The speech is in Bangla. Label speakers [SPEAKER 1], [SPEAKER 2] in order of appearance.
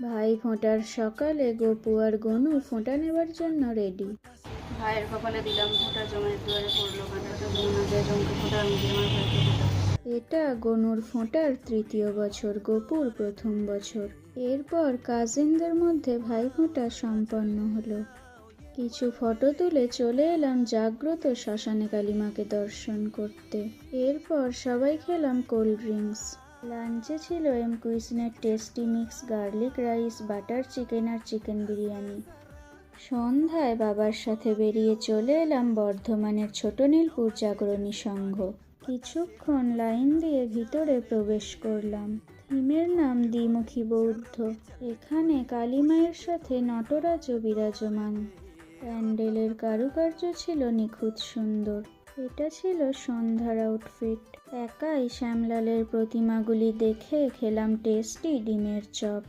[SPEAKER 1] ভাই ফোঁটার সকালে গপু আর গনু ফোঁটা নেবার জন্য রেডি।
[SPEAKER 2] ভাইয়ের কপালে দিলাম ফোঁটা, জমায়ের দুয়ারে পড়লো কাঁটাটা, বোন আগে জমকে ফোঁটা, আমি দিই আমার ভাইকে ফোঁটা।
[SPEAKER 1] এটা গনুর ফোঁটার তৃতীয় বছর, গপুর প্রথম বছর। এরপর কাজিনদের মধ্যে ভাই ফোঁটা সম্পন্ন হলো। কিছু ফটো তুলে চলে এলাম জাগ্রত শ্মশানে কালীমাকে দর্শন করতে। এরপর সবাই খেলাম কোল্ড ড্রিঙ্কস। লাঞ্চে ছিল কুইজিনের tasty mix garlic rice, butter chicken আর চিকেন বিরিয়ানি। সন্ধ্যায় বাবার সাথে বেরিয়ে চলে এলাম বর্ধমানের ছোট নীলপুর জাগরণী সংঘ। কিছুক্ষণ লাইন দিয়ে ভিতরে প্রবেশ করলাম। থিমের নাম দ্বিমুখী বৌদ্ধ। এখানে কালীমায়ের সাথে নটরাজও বিরাজমান। প্যান্ডেলের কারুকার্য ছিল নিখুঁত সুন্দর। এটা ছিল সন্ধ্যার আউটফিট। একাই শ্যামলালের প্রতিমাগুলি দেখে খেলাম টেস্টি ডিমের চপ।